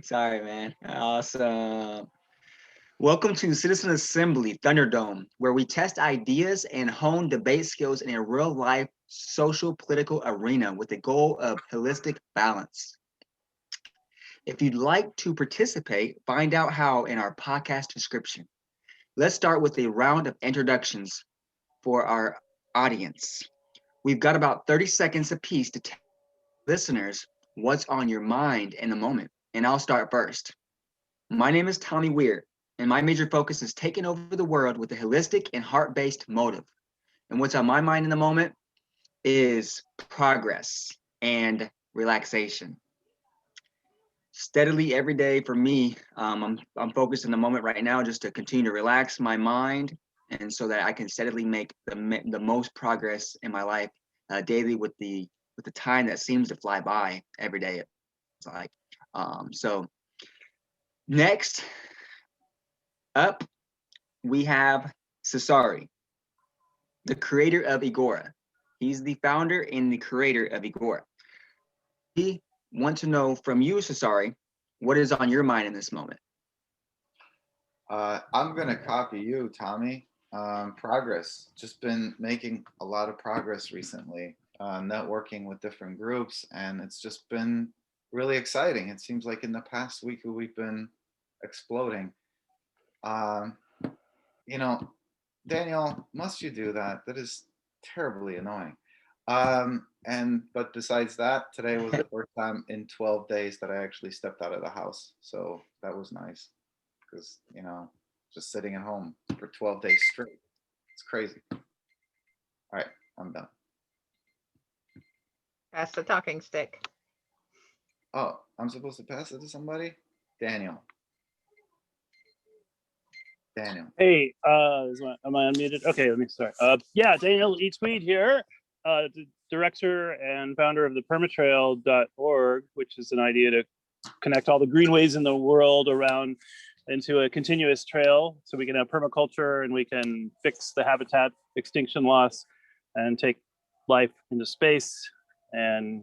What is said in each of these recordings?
Sorry, man. Awesome. Welcome to Citizen Assembly Thunderdome, where we test ideas and hone debate skills in a real life social political arena with the goal of holistic balance. If you'd like to participate, find out how in our podcast description. Let's start with a round of introductions for our audience. We've got about 30 seconds apiece to tell listeners what's on your mind in the moment, and I'll start first. My name is Tommy Weir, and my major focus is taking over the world with a holistic and heart-based motive. And what's on my mind in the moment is progress and relaxation. Steadily every day for me, I'm focused in the moment right now just to continue to relax my mind, and so that I can steadily make the most progress in my life daily with the time that seems to fly by every day. It's like so. Next up, we have Cezary, the creator of Egora. He's the founder and the creator of Egora. We want to know from you, Cezary, what is on your mind in this moment? I'm going to copy you, Tommy. Progress. Just been making a lot of progress recently, networking with different groups, and it's just been really exciting. It seems like in the past week we've been exploding. You know, Daniel, must you do that? That is terribly annoying. But besides that, today was the first time in 12 days that I actually stepped out of the house. So that was nice because, just sitting at home for 12 days straight. It's crazy. All right, I'm done. Pass the talking stick. Oh, I'm supposed to pass it to somebody? Daniel. Hey, am I unmuted? Okay, let me start. Daniel Eatsweed here, director and founder of the permatrail.org, which is an idea to connect all the greenways in the world around into a continuous trail so we can have permaculture and we can fix the habitat extinction loss and take life into space and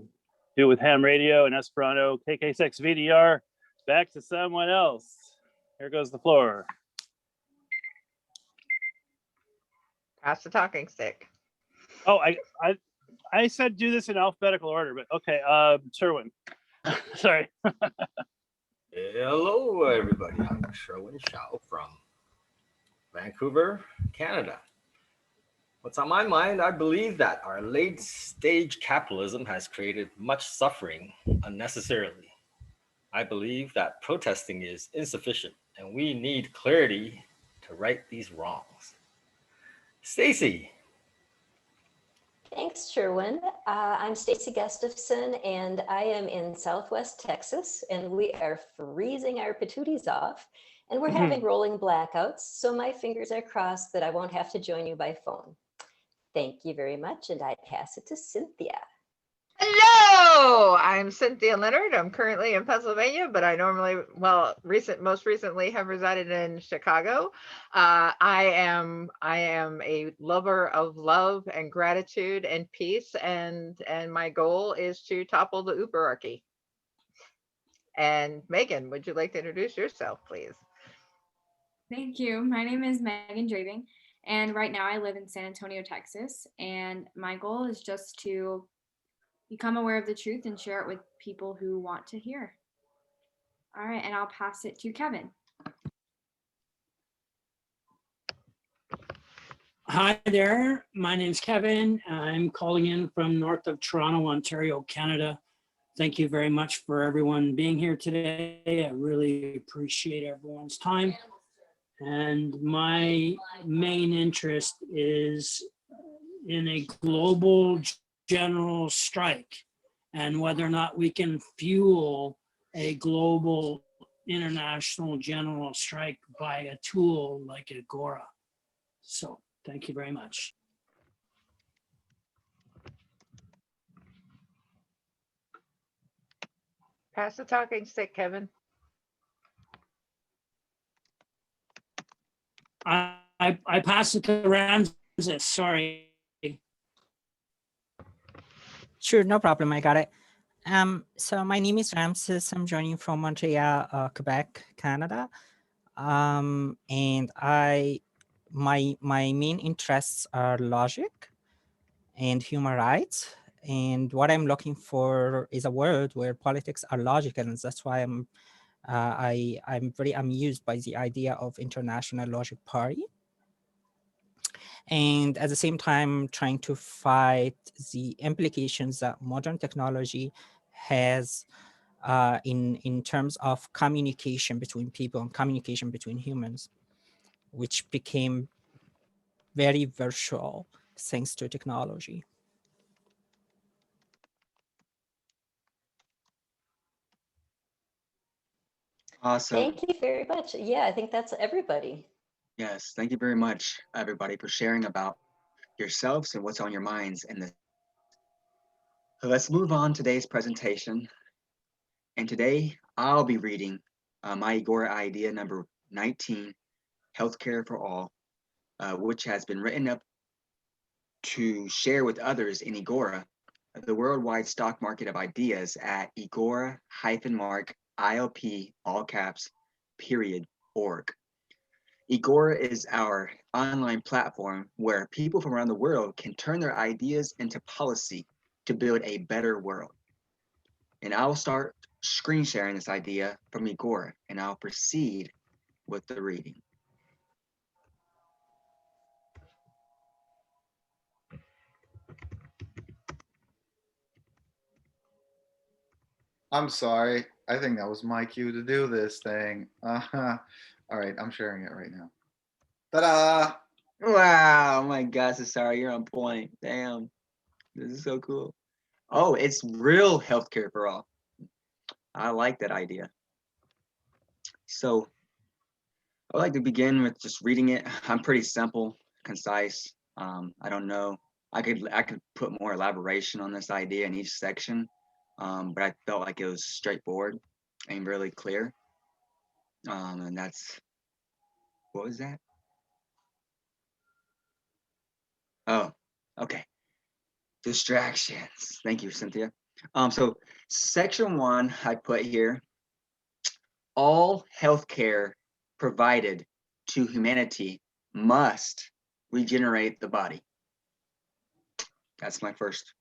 do it with ham radio and Esperanto, KK6 VDR. Back to someone else. Here goes the floor. Pass the talking stick. Oh, I said do this in alphabetical order, but okay. Sherwin. Sorry. Hello, everybody. I'm Sherwin Shao from Vancouver, Canada. What's on my mind? I believe that our late-stage capitalism has created much suffering unnecessarily. I believe that protesting is insufficient, and we need clarity to right these wrongs. Staci. Thanks, Sherwin. I'm Staci Gustafson, and I am in Southwest Texas, and we are freezing our patooties off, and we're having rolling blackouts, so my fingers are crossed that I won't have to join you by phone. Thank you very much, and I pass it to Cynthia. Hello, I'm Cynthia Leonard. I'm currently in Pennsylvania, but I most recently have resided in Chicago. I am a lover of love and gratitude and peace, and my goal is to topple the Uberarchy. And Megan, would you like to introduce yourself, please? Thank you. My name is Megan Draving, and right now I live in San Antonio, Texas, and my goal is just to become aware of the truth and share it with people who want to hear. All right, and I'll pass it to Kevin. Hi there, my name's Kevin. I'm calling in from north of Toronto, Ontario, Canada. Thank you very much for everyone being here today. I really appreciate everyone's time. And my main interest is in a global general strike and whether or not we can fuel a global international general strike by a tool like Egora. So thank you very much. Pass the talking stick, Kevin. I pass it to Ramses, sorry. Sure, no problem. I got it. So my name is Ramses. I'm joining from Montreal, Quebec, Canada. And my main interests are logic and human rights. And what I'm looking for is a world where politics are logical, and that's why I'm very amused by the idea of international logic party. And at the same time, trying to fight the implications that modern technology has in terms of communication between people and communication between humans, which became very virtual thanks to technology. Awesome. Thank you very much. Yeah, I think that's everybody. Yes, thank you very much, everybody, for sharing about yourselves and what's on your minds. So let's move on to today's presentation. And today I'll be reading my Egora idea number 19, Healthcare for All, which has been written up to share with others in Egora, the worldwide stock market of ideas at Egora-ILP, all caps, .org. Egora is our online platform where people from around the world can turn their ideas into policy to build a better world. And I'll start screen sharing this idea from Egora, and I'll proceed with the reading. I'm sorry. I think that was my cue to do this thing. All right, I'm sharing it right now. Ta-da! Wow, my gosh, Cezary, you're on point. Damn, this is so cool. Oh, it's real healthcare for all. I like that idea. So I'd like to begin with just reading it. I'm pretty simple, concise. I don't know. I could put more elaboration on this idea in each section, but I felt like it was straightforward and really clear. And that's, what was that? Oh, okay. Distractions. Thank you, Cynthia. So section 1, I put here, all healthcare provided to humanity must regenerate the body. That's my first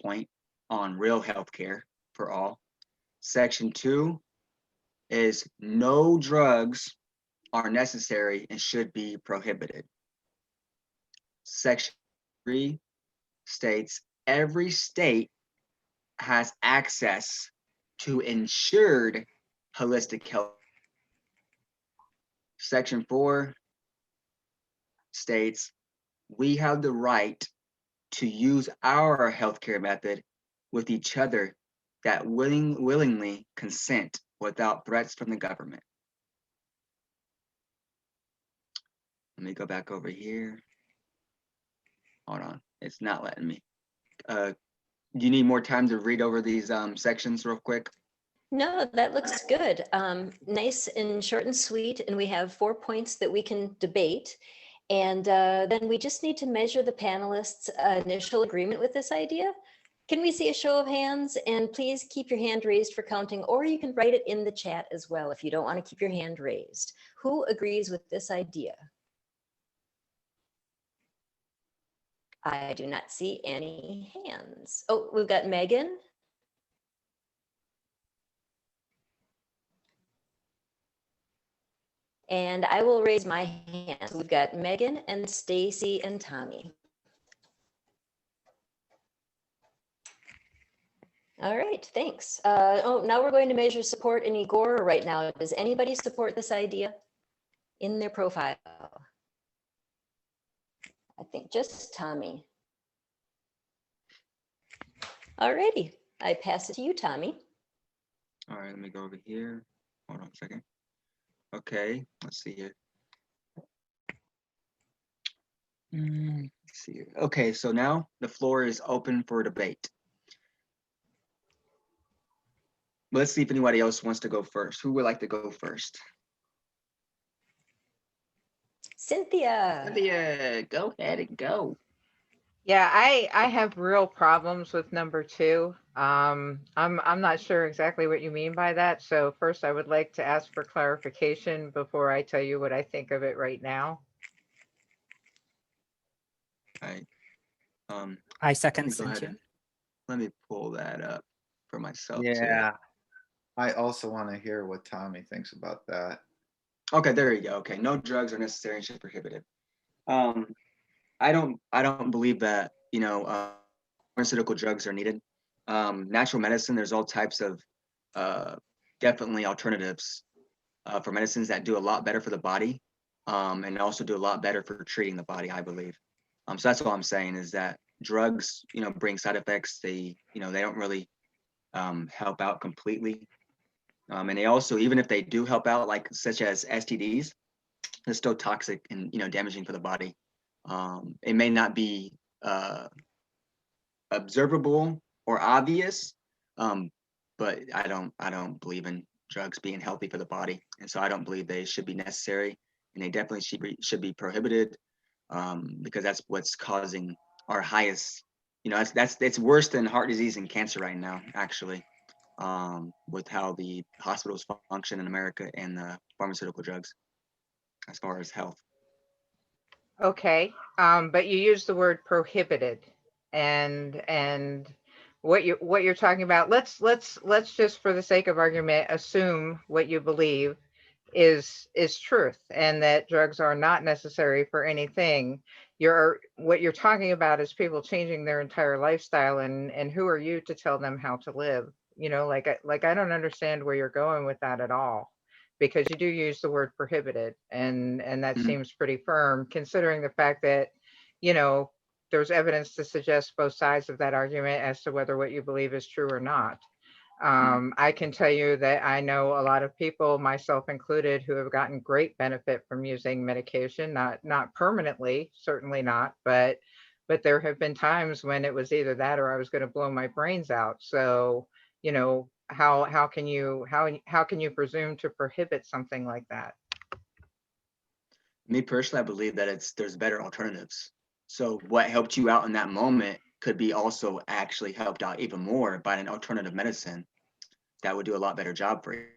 point on real healthcare for all. Section 2 is no drugs are necessary and should be prohibited. Section 3 states every state has access to insured holistic health. Section 4 states we have the right to use our healthcare method with each other that willingly consent without threats from the government. Let me go back over here. Hold on, it's not letting me. Do you need more time to read over these sections real quick? No, that looks good. Nice and short and sweet. And we have 4 points that we can debate. And then we just need to measure the panelists' initial agreement with this idea. Can we see a show of hands? And please keep your hand raised for counting, or you can write it in the chat as well if you don't want to keep your hand raised. Who agrees with this idea? I do not see any hands. Oh, we've got Megan. And I will raise my hand. We've got Megan and Stacy and Tommy. All right, thanks. Now we're going to measure support in Egora right now. Does anybody support this idea in their profile? I think just Tommy. All righty, I pass it to you, Tommy. All right, let me go over here. Hold on a second. Okay, let's see here. Let's see here. Okay, so now the floor is open for debate. Let's see if anybody else wants to go first. Who would like to go first? Cynthia. Cynthia, go ahead and go. Yeah, I have real problems with number two. I'm not sure exactly what you mean by that. So first, I would like to ask for clarification before I tell you what I think of it right now. Right. I Let second me go ahead Cynthia. and let me pull that up for myself too. Yeah. I also want to hear what Tommy thinks about that. Okay, there you go. Okay, no drugs are necessary and should be prohibited. I don't believe that, pharmaceutical drugs are needed. Natural medicine, there's all types of definitely alternatives for medicines that do a lot better for the body, and also do a lot better for treating the body, I believe. So that's all I'm saying is that drugs, bring side effects. They don't really help out completely. And they also, even if they do help out, like such as STDs, they're still toxic and damaging for the body. It may not be observable or obvious, but I don't believe in drugs being healthy for the body, and so I don't believe they should be necessary, and they definitely should be prohibited, because that's what's causing our highest. It's worse than heart disease and cancer right now, actually, with how the hospitals function in America and the pharmaceutical drugs as far as health. Okay, but you use the word prohibited, and what you're talking about. Let's just, for the sake of argument, assume what you believe is truth, and that drugs are not necessary for anything. What you're talking about is people changing their entire lifestyle, and who are you to tell them how to live? Like I don't understand where you're going with that at all, because you do use the word prohibited, and that Mhm. seems pretty firm, considering the fact that you know there's evidence to suggest both sides of that argument as to whether what you believe is true or not. I can tell you that I know a lot of people, myself included, who have gotten great benefit from using medication, not permanently, certainly not, but there have been times when it was either that or I was going to blow my brains out. So, how can you presume to prohibit something like that? Me personally, I believe that there's better alternatives. So what helped you out in that moment could be also actually helped out even more by an alternative medicine that would do a lot better job for you.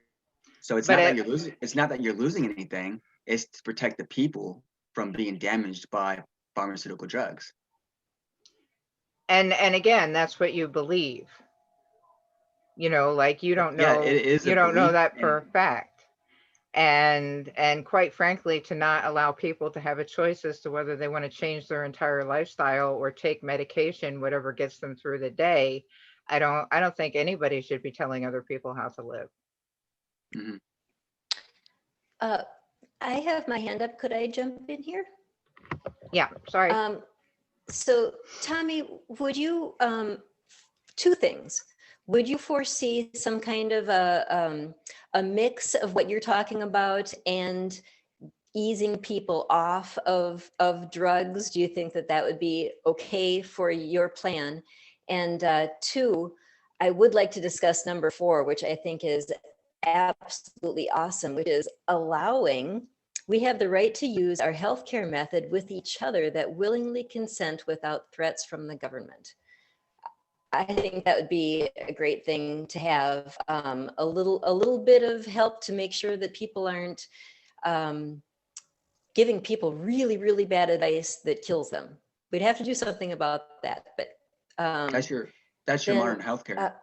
So it's But not that you're losing. It's not that you're losing anything. It's to protect the people from being damaged by pharmaceutical drugs. and again, that's what you believe. Like you don't Yeah, know, it is a you don't know belief, that for a and fact. And quite frankly, to not allow people to have a choice as to whether they want to change their entire lifestyle or take medication, whatever gets them through the day, I don't think anybody should be telling other people how to live. mhm. I have my hand up. Could I jump in here? Yeah, sorry. So Tommy, would you, two things. Would you foresee some kind of a mix of what you're talking about and easing people off of drugs? Do you think that would be okay for your plan? And two, I would like to discuss number 4, which I think is absolutely awesome, which is allowing, we have the right to use our healthcare method with each other that willingly consent without threats from the government. I think that would be a great thing to have, a little bit of help to make sure that people aren't giving people really, really bad advice that kills them. We'd have to do something about that. But That's your modern healthcare.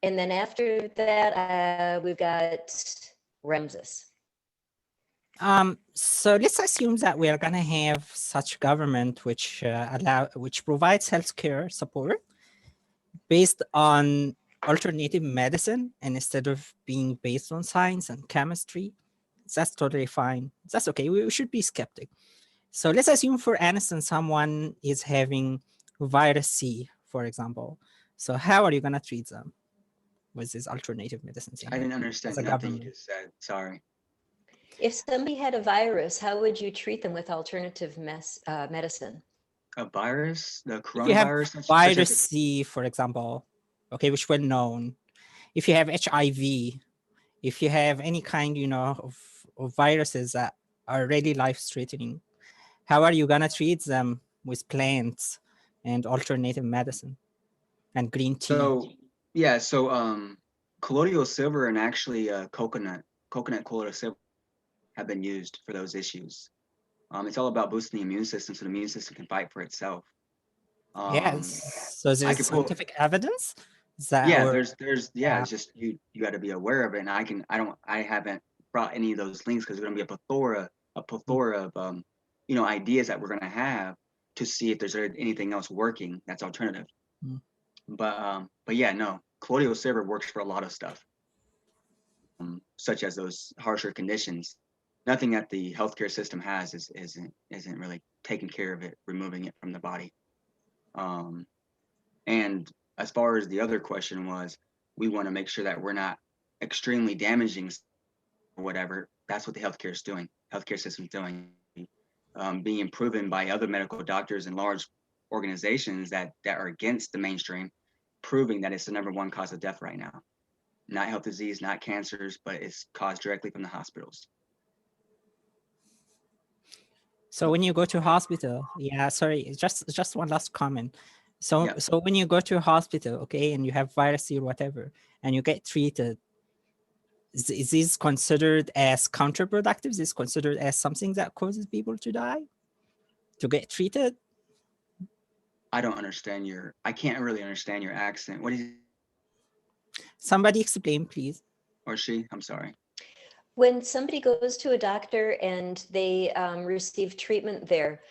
And then after that, we've got Ramses. So let's assume that we are gonna have such government which provides healthcare support based on alternative medicine, and instead of being based on science and chemistry. That's totally fine. That's okay. We should be skeptic. So let's assume, for instance, someone is having virus C, for example. So how are you gonna treat them with this alternative medicine? I didn't understand nothing you just said. Sorry. If somebody had a virus, how would you treat them with alternative medicine? A virus, the coronavirus. If you have virus C, for example, okay, which well known. If you have HIV, if you have any kind, of viruses that are really life-threatening, how are you gonna treat them with plants, and alternative medicine and green tea. So yeah, colloidal silver and actually coconut colloidal silver have been used for those issues. It's all about boosting the immune system so the immune system can fight for itself. Yes. So there's scientific evidence. Is that there's it's just you got to be aware of it. And I haven't brought any of those links because there's going to be a plethora of ideas that we're going to have to see if there's anything else working that's alternative. But yeah, no, colloidal silver works for a lot of stuff, such as those harsher conditions. Nothing that the healthcare system has isn't really taking care of it, removing it from the body. And as far as the other question was, we want to make sure that we're not extremely damaging or whatever. That's what the healthcare system is doing, being proven by other medical doctors and large organizations that are against the mainstream, proving that it's the #1 cause of death right now. Not health disease, not cancers, but it's caused directly from the hospitals. So when you go to hospital, just one last comment. So when you go to a hospital, okay, and you have virus or whatever, and you get treated, is this considered as counterproductive? Is this considered as something that causes people to die, to get treated? I can't really understand your accent. What is it? Somebody explain, please. Or she, I'm sorry. When somebody goes to a doctor and they receive treatment there,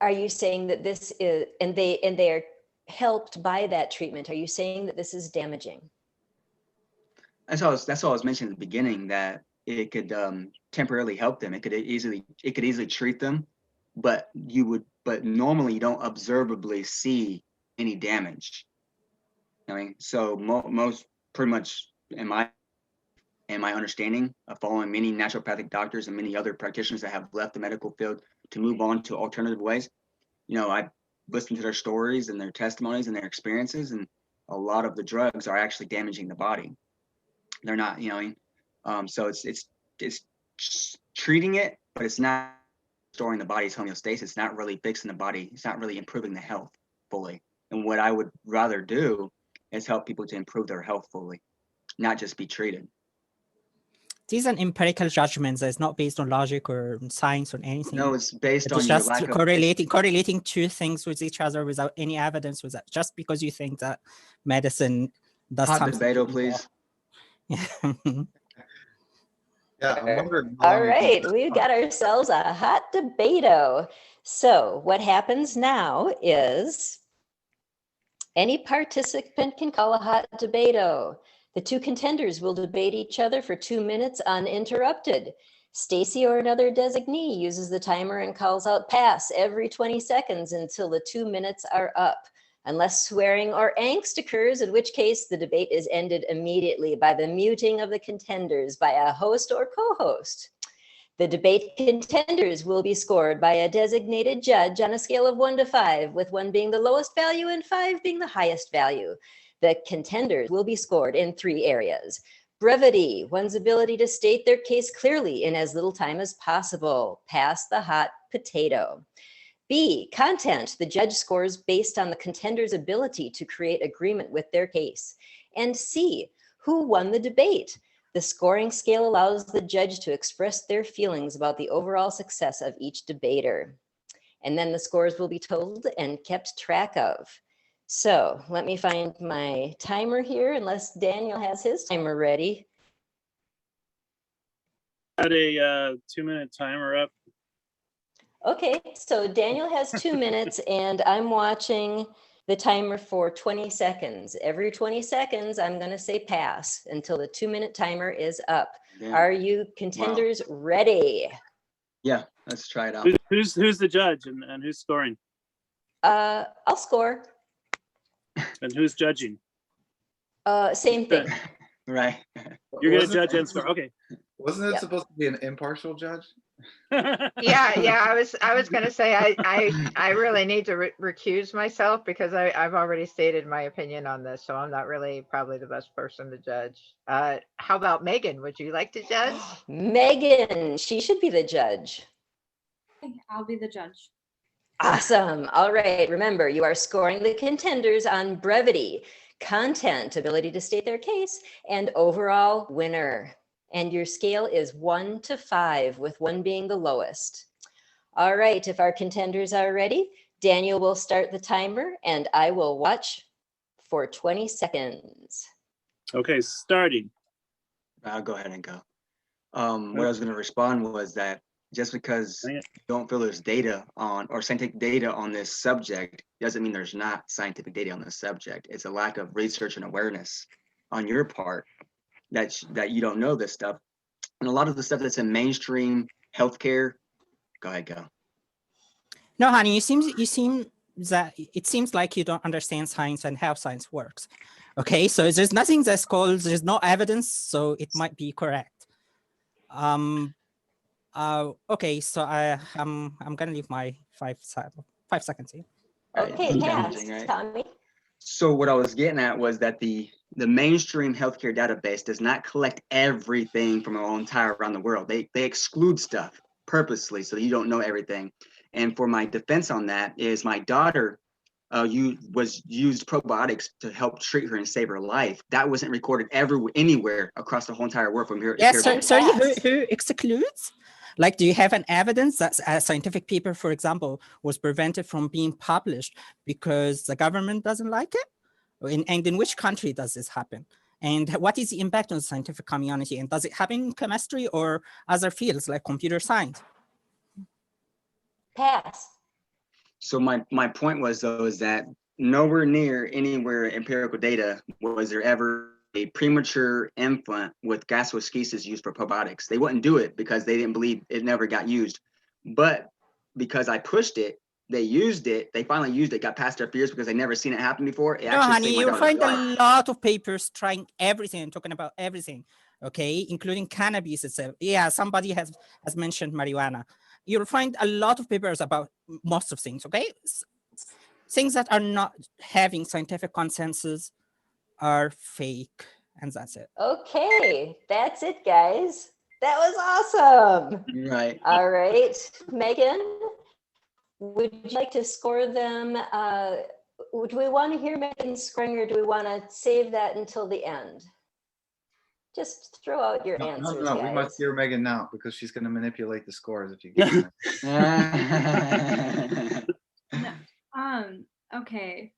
are you saying that this is, and they are helped by that treatment? Are you saying that this is damaging? That's all I was mentioning at the beginning, that it could temporarily help them. It could easily treat them, but normally you don't observably see any damage. I mean, so most pretty much in my understanding of following many naturopathic doctors and many other practitioners that have left the medical field to move on to alternative ways, I listened to their stories and their testimonies and their experiences, and a lot of the drugs are actually damaging the body. They're not, so it's treating it, but it's not restoring the body's homeostasis. It's not really fixing the body. It's not really improving the health fully. And what I would rather do is help people to improve their health fully, not just be treated. These are empirical judgments. It's not based on logic or science or anything. No, it's based on just your lack correlating two things with each other without any evidence. Just because you think that medicine does Hot something. debate, please. Yeah, I'm wondering. All right, we've got ourselves a hot debate-o. So what happens now is any participant can call a hot debate-o. The two contenders will debate each other for 2 minutes uninterrupted. Staci or another designee uses the timer and calls out pass every 20 seconds until the 2 minutes are up, unless swearing or angst occurs, in which case the debate is ended immediately by the muting of the contenders by a host or co-host. The debate contenders will be scored by a designated judge on a scale of 1 to 5, with 1 being the lowest value and 5 being the highest value. The contenders will be scored in 3 areas. Brevity, one's ability to state their case clearly in as little time as possible. Pass the hot potato. B, content, the judge scores based on the contender's ability to create agreement with their case. And C, who won the debate? The scoring scale allows the judge to express their feelings about the overall success of each debater. And then the scores will be totaled and kept track of. So let me find my timer here, unless Daniel has his timer ready. Got a 2-minute timer up. Okay, so Daniel has 2 minutes and I'm watching the timer for 20 seconds. Every 20 seconds, I'm going to say pass until the 2-minute timer is up. Yeah. Are you contenders ready? Yeah, let's try it out. Who's the judge and who's scoring? I'll score. And who's judging? Same thing. Right. You're going to judge and score. Okay. Wasn't it supposed to be an impartial judge? Yeah. I was going to say I really need to recuse myself because I've already stated my opinion on this, so I'm not really probably the best person to judge. How about Megan? Would you like to judge? Megan, she should be the judge. I'll be the judge. Awesome. All right. Remember, you are scoring the contenders on brevity, content, ability to state their case, and overall winner. And your scale is 1 to 5, with 1 being the lowest. All right. If our contenders are ready, Daniel will start the timer and I will watch for 20 seconds. Okay, starting. I'll go ahead and go. What I was going to respond was that just because you don't feel there's data on or scientific data on this subject doesn't mean there's not scientific data on this subject. It's a lack of research and awareness on your part that you don't know this stuff. And a lot of the stuff that's in mainstream healthcare, go ahead, go. No, honey, it seems like you don't understand science and how science works. Okay, so there's nothing that's called, there's no evidence, so it might be correct. Okay, so I'm gonna leave my 5 seconds here. Okay, pass, right? Tommy. So what I was getting at was that the mainstream healthcare database does not collect everything from our entire around the world. They exclude stuff purposely so you don't know everything. And for my defense on that is my daughter used probiotics to help treat her and save her life. That wasn't recorded anywhere across the whole entire world from here. Yes, sorry, who excludes? Like, do you have an evidence that a scientific paper, for example, was prevented from being published because the government doesn't like it? And in which country does this happen? And what is the impact on the scientific community? And does it happen in chemistry or other fields like computer science? Pass. So my point was, though, is that nowhere near anywhere empirical data was there ever a premature infant with gastroschisis used for probiotics. They wouldn't do it because they didn't believe it never got used. But because I pushed it, they used it. They finally used it, got past their fears because they never seen it happen before. No, honey, you'll find a lot of papers trying everything and talking about everything, okay, including cannabis itself. Yeah, somebody has mentioned marijuana. You'll find a lot of papers about most of things, okay? Things that are not having scientific consensus are fake, and that's it. Okay, that's it, guys. That was awesome. Right. All right, Megan, would you like to score them? Do we want to hear Megan's scoring, or do we want to save that until the end? Just throw out your answers, No, guys. we must hear Megan now because she's going to manipulate the scores if you get it. Okay.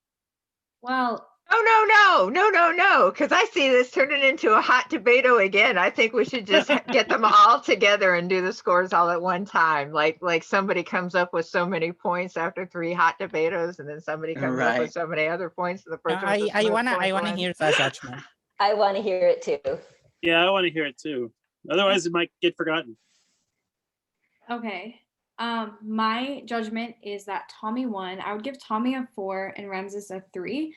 Well. No, because I see this turning into a hot debate again. I think we should just get them all together and do the scores all at one time. Like somebody comes up with so many points after 3 hot debatos, and then somebody comes up with so many other points. The first I wanna hear that judgment. I want to hear it too. Yeah, I want to hear it too. Otherwise, it might get forgotten. Okay. My judgment is that Tommy won. I would give Tommy a 4 and Ramses a 3.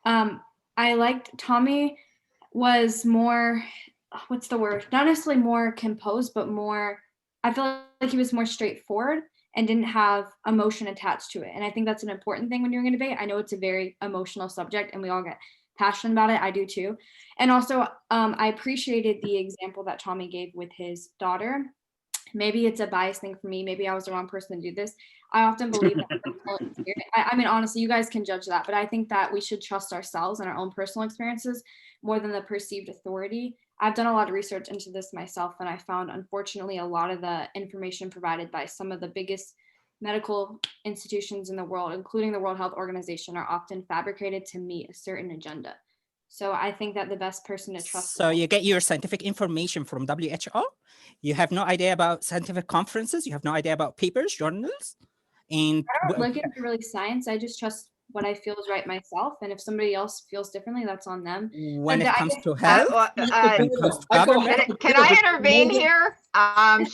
I liked Tommy was more, what's the word? Not necessarily more composed, but more, I feel like he was more straightforward and didn't have emotion attached to it. And I think that's an important thing when you're in a debate. I know it's a very emotional subject and we all get passionate about it. I do too. And also, I appreciated the example that Tommy gave with his daughter. Maybe it's a bias thing for me. Maybe I was the wrong person to do this. I often believe that. I mean, honestly, you guys can judge that, but I think that we should trust ourselves and our own personal experiences more than the perceived authority. I've done a lot of research into this myself, and I found, unfortunately, a lot of the information provided by some of the biggest medical institutions in the world, including the World Health Organization, are often fabricated to meet a certain agenda. So I think that the best person to trust. So you get your scientific information from WHO. You have no idea about scientific conferences. You have no idea about papers, journals. And I don't look into really science. I just trust what I feel is right myself. And if somebody else feels differently, that's on them. When it comes to health, can I intervene here?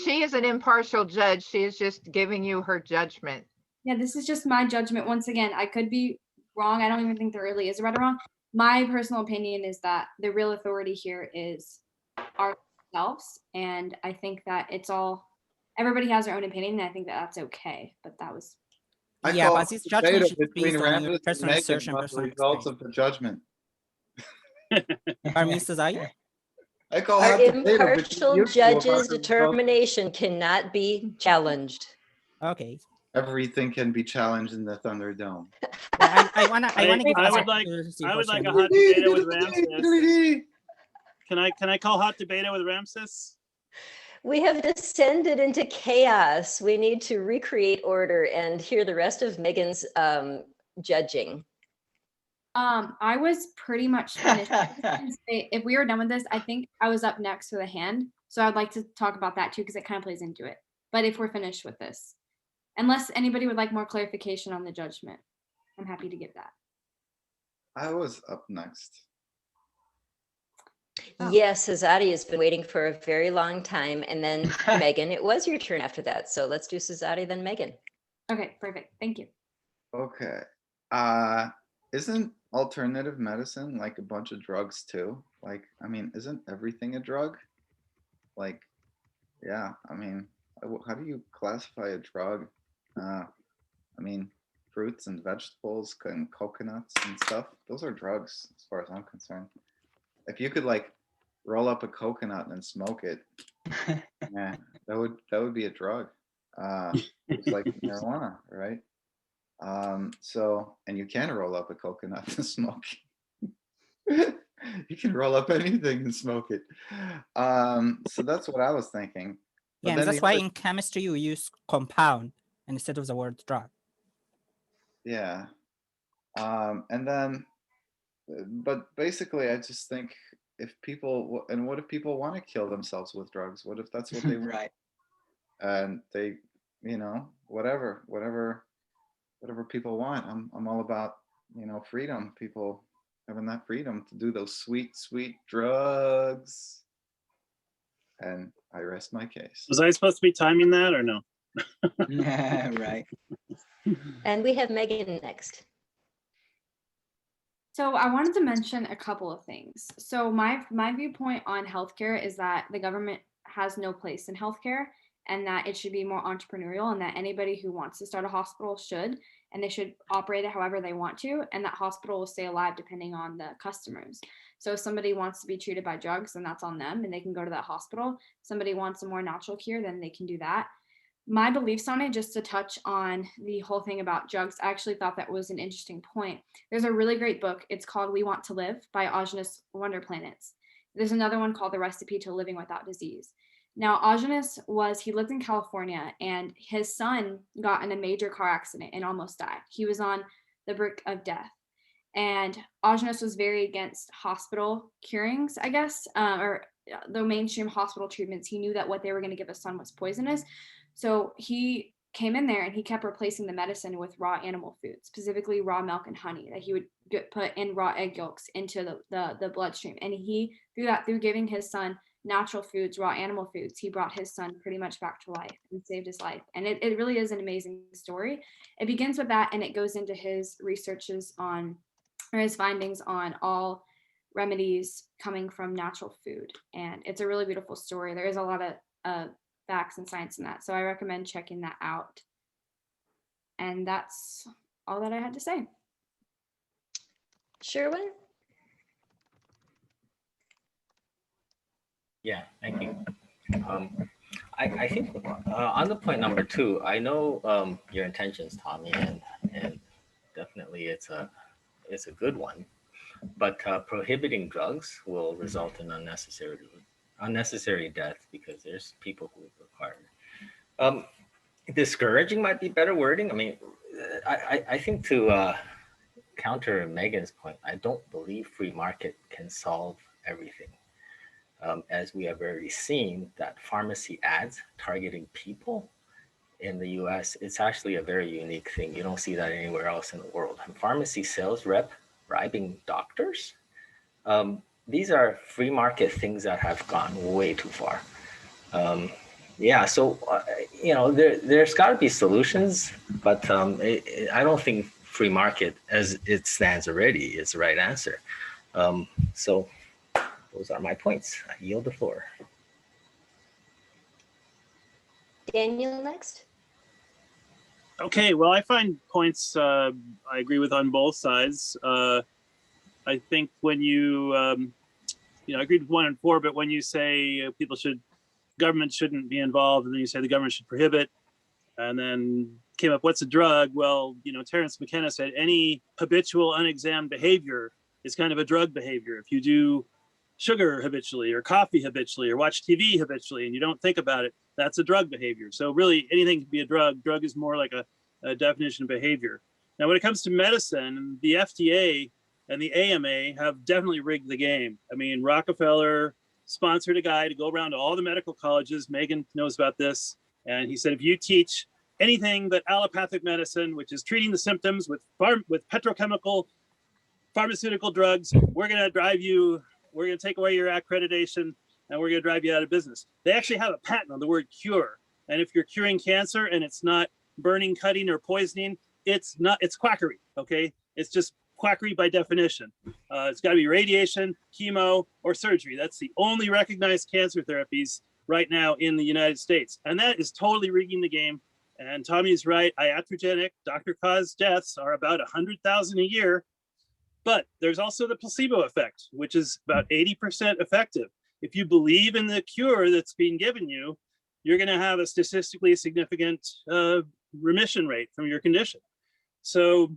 She is an impartial judge. She is just giving you her judgment. Yeah, this is just my judgment. Once again, I could be wrong. I don't even think there really is a right or wrong. My personal opinion is that the real authority here is ourselves. And I think that everybody has their own opinion. And I think that that's okay. But that was. Yeah, but this judgment should be based on Ramses your personal research and the personal results of the judgment. Mr. Zai? I call Our that impartial judge's determination cannot be challenged. Okay. Everything can be challenged in the Thunderdome. I wanna give I us would like a hot debate with Ramses. Can I call hot debate with Ramses? We have descended into chaos. We need to recreate order and hear the rest of Megan's judging. I was pretty much finished. If we were done with this, I think I was up next with a hand. So I'd like to talk about that too, because it kind of plays into it. But if we're finished with this, unless anybody would like more clarification on the judgment, I'm happy to give that. I was up next. Yes, Cezary has been waiting for a very long time. And then Megan, it was your turn after that. So let's do Cezary, then Megan. Okay, perfect. Thank you. Okay. Isn't alternative medicine like a bunch of drugs too? Like, I mean, isn't everything a drug? Like, yeah, I mean, how do you classify a drug? I mean, fruits and vegetables and coconuts and stuff, those are drugs as far as I'm concerned. If you could like roll up a coconut and smoke it, yeah, that would be a drug. It's like marijuana, right? So, and you can roll up a coconut and smoke. You can roll up anything and smoke it. So that's what I was thinking. Yeah, and that's why in chemistry you use compound instead of the word drug. Yeah. And then, but basically I just think if people, and what if people want to kill themselves with drugs? What if that's what they want? Right. And they, you know, whatever people want. I'm all about, you know, freedom, people having that freedom to do those sweet, sweet drugs. And I rest my case. Was I supposed to be timing that or no? Yeah, right. And we have Megan next. So I wanted to mention a couple of things. So my viewpoint on healthcare is that the government has no place in healthcare, and that it should be more entrepreneurial, and that anybody who wants to start a hospital should, and they should operate it however they want to, and that hospital will stay alive depending on the customers. So if somebody wants to be treated by drugs, then that's on them, and they can go to that hospital. Somebody wants a more natural cure, then they can do that. My beliefs on it, just to touch on the whole thing about drugs, I actually thought that was an interesting point. There's a really great book. It's called We Want to Live by Ogenes Wonderplanets. There's another one called The Recipe to Living Without Disease. Now, Ogenes he lived in California, and his son got in a major car accident and almost died. He was on the brink of death. And Ogenes was very against hospital curings, I guess, or the mainstream hospital treatments. He knew that what they were going to give his son was poisonous. So he came in there and he kept replacing the medicine with raw animal food, specifically raw milk and honey that he would put in raw egg yolks into the bloodstream. And he, through giving his son natural foods, raw animal foods, he brought his son pretty much back to life and saved his life. And it really is an amazing story. It begins with that, and it goes into his researches on, or his findings on all remedies coming from natural food. And it's a really beautiful story. There is a lot of facts and science in that. So I recommend checking that out. And that's all that I had to say. Sherwin? Yeah, thank you. I think on the point number 2, I know your intentions, Tommy, and definitely it's a good one. But prohibiting drugs will result in unnecessary death because there's people who require it. Discouraging might be better wording. I mean, I think to counter Megan's point, I don't believe free market can solve everything. As we have already seen, that pharmacy ads targeting people in the US, it's actually a very unique thing. You don't see that anywhere else in the world. And pharmacy sales rep bribing doctors. These are free market things that have gone way too far. So there's got to be solutions, but I don't think free market as it stands already is the right answer. So those are my points. I yield the floor. Daniel next. Okay, well, I find points I agree with on both sides. I think when you, I agreed with 1 and 4, but when you say government shouldn't be involved, and then you say the government should prohibit, and then came up, what's a drug? Well, Terence McKenna said any habitual unexamined behavior is kind of a drug behavior. If you do sugar habitually or coffee habitually or watch TV habitually and you don't think about it, that's a drug behavior. So really anything can be a drug. Drug is more like a definition of behavior. Now, when it comes to medicine, the FDA and the AMA have definitely rigged the game. I mean, Rockefeller sponsored a guy to go around to all the medical colleges. Megan knows about this. And he said, if you teach anything but allopathic medicine, which is treating the symptoms with petrochemical pharmaceutical drugs, we're going to take away your accreditation and we're going to drive you out of business. They actually have a patent on the word cure. And if you're curing cancer and it's not burning, cutting, or poisoning, it's quackery, okay? It's just quackery by definition. It's got to be radiation, chemo, or surgery. That's the only recognized cancer therapies right now in the United States. And that is totally rigging the game. And Tommy's right, iatrogenic, doctor-caused deaths are about 100,000 a year. But there's also the placebo effect, which is about 80% effective. If you believe in the cure that's being given you, you're going to have a statistically significant remission rate from your condition. So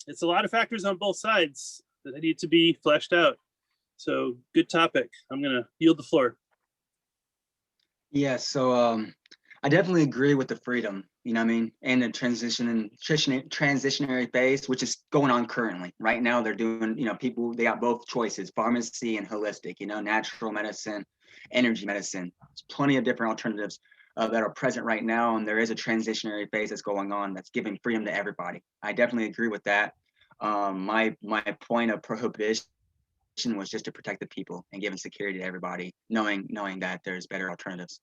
it's a lot of factors on both sides that need to be fleshed out. So good topic. I'm going to yield the floor. Yeah, so I definitely agree with the freedom, and the transitionary phase, which is going on currently. Right now, they're doing, they got both choices, pharmacy and holistic, natural medicine, energy medicine. There's plenty of different alternatives that are present right now, and there is a transitionary phase that's going on that's giving freedom to everybody. I definitely agree with that. My point of prohibition was just to protect the people and giving security to everybody, knowing that there's better alternatives.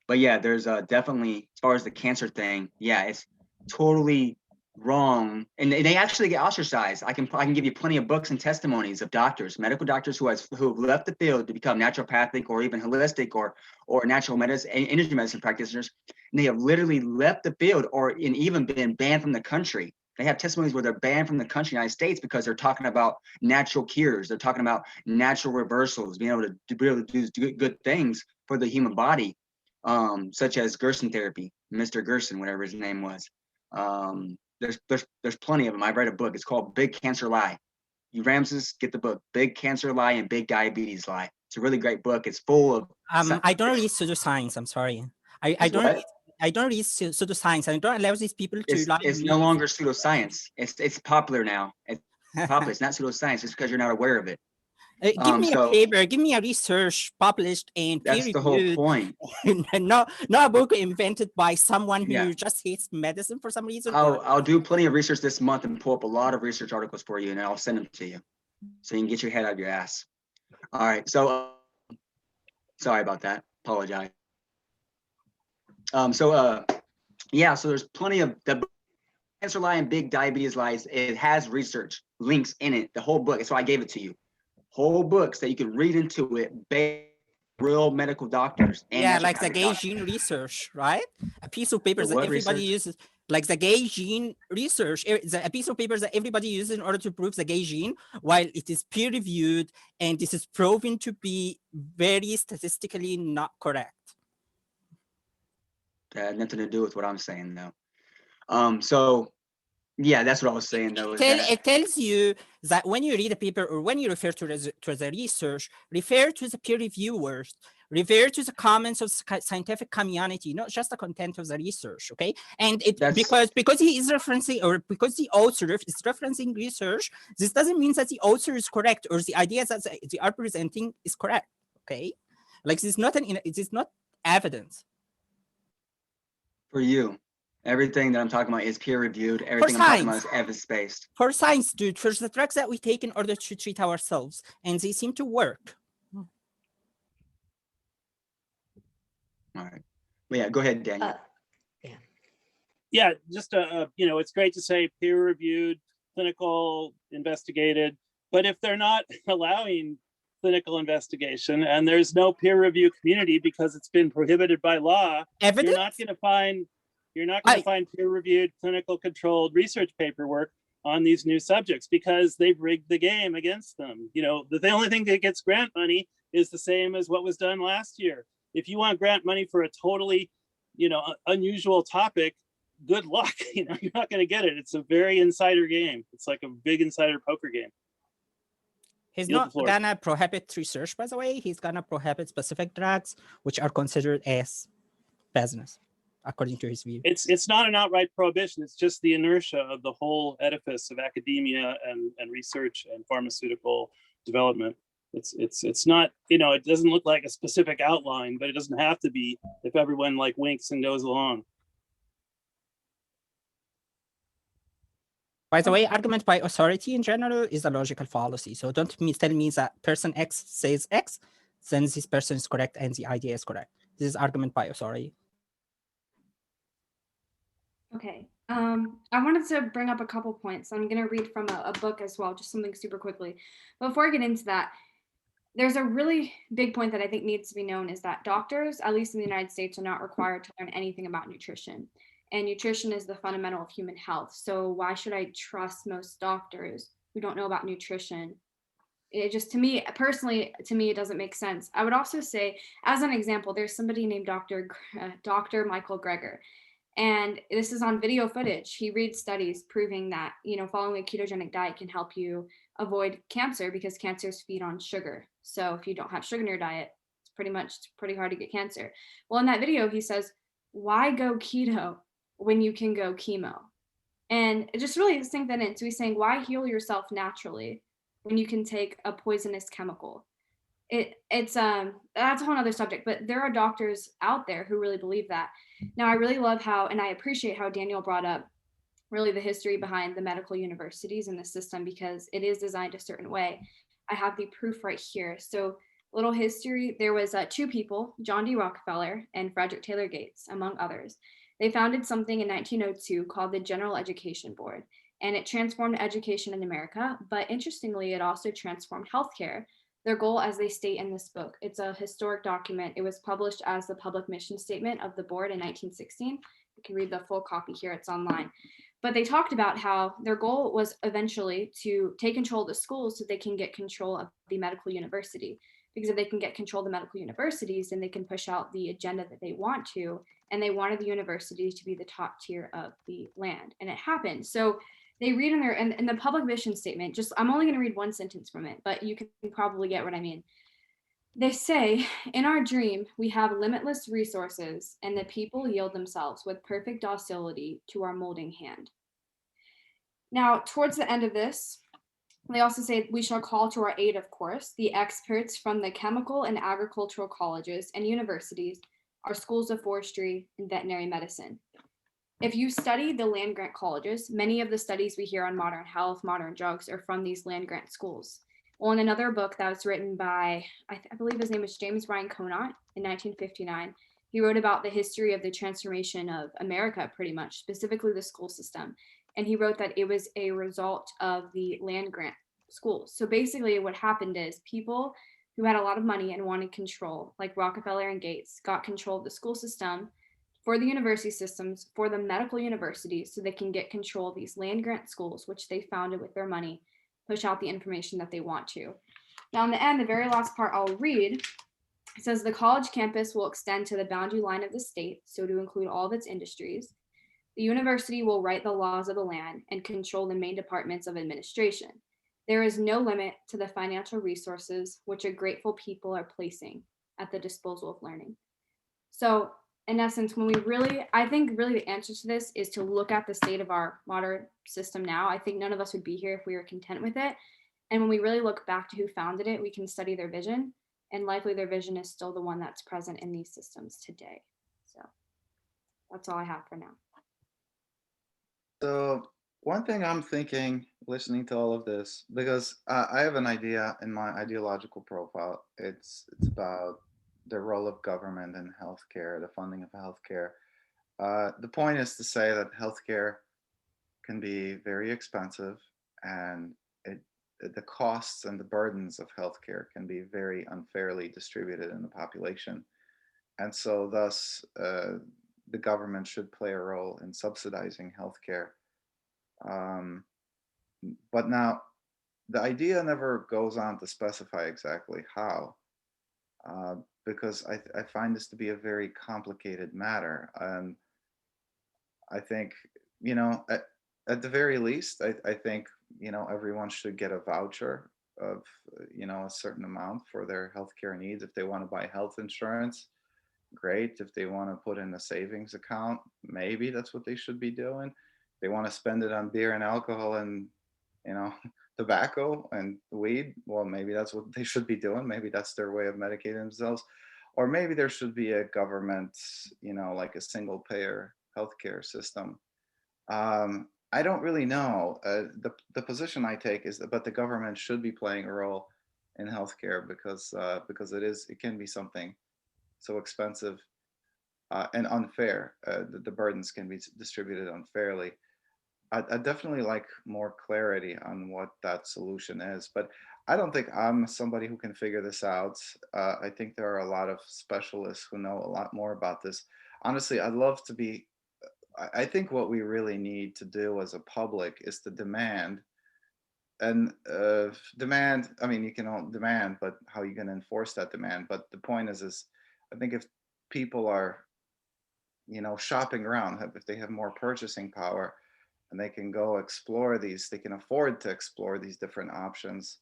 But yeah, there's definitely, as far as the cancer thing, yeah, it's totally wrong. And they actually get ostracized. I can give you plenty of books and testimonies of doctors, medical doctors who have left the field to become naturopathic or even holistic or natural medicine, energy medicine practitioners. And they have literally left the field and even been banned from the country. They have testimonies where they're banned from the country, United States, because they're talking about natural cures. They're talking about natural reversals, being able to do good things for the human body, such as Gerson therapy, Mr. Gerson, whatever his name was. There's plenty of them. I've read a book. It's called Big Cancer Lie. You Ramses, get the book, Big Cancer Lie and Big Diabetes Lie. It's a really great book. It's full of. I don't read pseudoscience. I'm sorry. I don't read pseudoscience. I don't allow these people to lie. It's no longer pseudoscience. It's popular now. It's popular. It's not pseudoscience. It's because you're not aware of it. Give me a paper. Give me a research published and that's the whole point. not a book invented by someone who just hates medicine for some reason. I'll do plenty of research this month and pull up a lot of research articles for you, and I'll send them to you, so you can get your head out of your ass. All right. So sorry about that. Apologize. So there's plenty of the Cancer Lie and Big Diabetes Lies. It has research links in it, the whole book. That's why I gave it to you. Whole books that you can read into it, real medical doctors. And like the gay gene research, right? A piece of paper that everybody uses, like the gay gene research, a piece of paper that everybody uses in order to prove the gay gene, while it is peer reviewed and this is proven to be very statistically not correct. That had nothing to do with what I'm saying, though. So yeah, that's what I was saying, though. It tells you that when you read a paper or when you refer to the research, refer to the peer reviewers, refer to the comments of the scientific community, not just the content of the research, okay? And because he is referencing, or because the author is referencing research, this doesn't mean that the author is correct or the ideas that they are presenting is correct, okay? Like it is not evidence. For you. Everything that I'm talking about is peer-reviewed. Everything I'm talking about is evidence-based. For science, dude, for the drugs that we take in order to treat ourselves, and they seem to work. All right. Well, yeah, go ahead, Daniel. Yeah, just it's great to say peer-reviewed, clinical, investigated, but if they're not allowing clinical investigation and there's no peer review community because it's been prohibited by law, evidence? You're not going to find peer-reviewed, clinical controlled research paperwork on these new subjects because they've rigged the game against them. The only thing that gets grant money is the same as what was done last year. If you want grant money for a totally, unusual topic, good luck. You're not going to get it. It's a very insider game. It's like a big insider poker game. He's not gonna prohibit research, by the way. He's gonna prohibit specific drugs, which are considered as business, according to his view. It's not an outright prohibition. It's just the inertia of the whole edifice of academia and research and pharmaceutical development. It's not, it doesn't look like a specific outline, but it doesn't have to be if everyone like winks and goes along. By the way, argument by authority in general is a logical fallacy. So don't tell me that person X says X, then this person is correct and the idea is correct. This is argument by authority. Okay. I wanted to bring up a couple points. I'm going to read from a book as well, just something super quickly. But before I get into that, there's a really big point that I think needs to be known is that doctors, at least in the United States, are not required to learn anything about nutrition. And nutrition is the fundamental of human health. So why should I trust most doctors who don't know about nutrition? It just, to me, personally, it doesn't make sense. I would also say, as an example, there's somebody named Dr. Michael Greger. And this is on video footage. He reads studies proving that, following a ketogenic diet can help you avoid cancer because cancers feed on sugar. So if you don't have sugar in your diet, it's pretty hard to get cancer. Well, in that video, he says, why go keto when you can go chemo? And it just really sink that in. So he's saying, why heal yourself naturally when you can take a poisonous chemical? It's that's a whole other subject, but there are doctors out there who really believe that. Now, I really love how, and I appreciate how Daniel brought up really the history behind the medical universities and the system, because it is designed a certain way. I have the proof right here. So little history, there was two people, John D. Rockefeller and Frederick Taylor Gates, among others. They founded something in 1902 called the General Education Board, and it transformed education in America. But interestingly, it also transformed healthcare. Their goal, as they state in this book, it's a historic document. It was published as the public mission statement of the board in 1916. You can read the full copy here, it's online. But they talked about how their goal was eventually to take control of the schools so they can get control of the medical university. Because if they can get control of the medical universities, then they can push out the agenda that they want to. And they wanted the universities to be the top tier of the land. And it happened. So they read in the public mission statement, I'm only going to read one sentence from it, but you can probably get what I mean. They say, in our dream, we have limitless resources, and the people yield themselves with perfect docility to our molding hand. Now, towards the end of this, they also say we shall call to our aid, of course, the experts from the chemical and agricultural colleges and universities, our schools of forestry and veterinary medicine. If you study the land-grant colleges, many of the studies we hear on modern health, modern drugs are from these land-grant schools. Well, in another book that was written by, I believe his name was James Bryan Conant in 1959, he wrote about the history of the transformation of America, pretty much, specifically the school system. And he wrote that it was a result of the land-grant schools. So basically what happened is people who had a lot of money and wanted control, like Rockefeller and Gates, got control of the school system, for the university systems, for the medical universities, so they can get control of these land-grant schools, which they founded with their money, push out the information that they want to. Now, in the end, the very last part I'll read, it says the college campus will extend to the boundary line of the state, so to include all of its industries. The university will write the laws of the land and control the main departments of administration. There is no limit to the financial resources which a grateful people are placing at the disposal of learning. So, in essence, I think the answer to this is to look at the state of our modern system now. I think none of us would be here if we were content with it. And when we really look back to who founded it, we can study their vision, and likely their vision is still the one that's present in these systems today. So that's all I have for now. So one thing I'm thinking, listening to all of this, because I have an idea in my ideological profile. It's about the role of government in healthcare, the funding of healthcare. The point is to say that healthcare can be very expensive, and the costs and the burdens of healthcare can be very unfairly distributed in the population. And so thus, the government should play a role in subsidizing healthcare. But now, the idea never goes on to specify exactly how. Because I find this to be a very complicated matter. And I think, you know, at the very least, I think, you know, everyone should get a voucher of, you know, a certain amount for their healthcare needs. If they want to buy health insurance, great. If they want to put in a savings account, maybe that's what they should be doing. If they want to spend it on beer and alcohol and, you know, tobacco and weed, well, maybe that's what they should be doing. Maybe that's their way of medicating themselves. Or maybe there should be a government, you know, like a single payer healthcare system. I don't really know. The position I take is that, but the government should be playing a role in healthcare because it can be something so expensive and unfair. The burdens can be distributed unfairly. I definitely like more clarity on what that solution is, but I don't think I'm somebody who can figure this out. I think there are a lot of specialists who know a lot more about this. Honestly, I'd love to be. I think what we really need to do as a public is to demand and demand. I mean, you can all demand, but how are you going to enforce that demand? But the point is I think if people are, you know, shopping around, if they have more purchasing power, and they can go explore these, they can afford to explore these different options.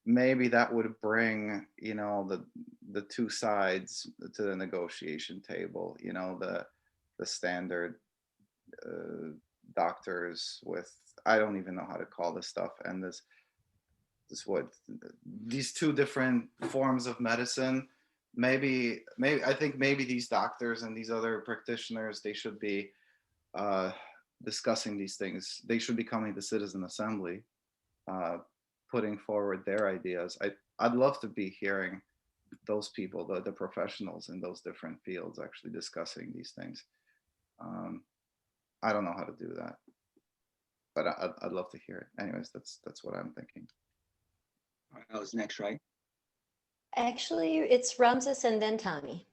Maybe that would bring, you know, the two sides to the negotiation table. You know, the standard doctors with, I don't even know how to call this stuff, and this what these two different forms of medicine. Maybe I think maybe these doctors and these other practitioners, they should be discussing these things. They should be coming to Citizen Assembly, putting forward their ideas. I'd love to be hearing those people, the professionals in those different fields, actually discussing these things. I don't know how to do that, but I'd love to hear it. Anyways, that's what I'm thinking. All right, that was next, right? Actually, it's Ramses and then Tommy.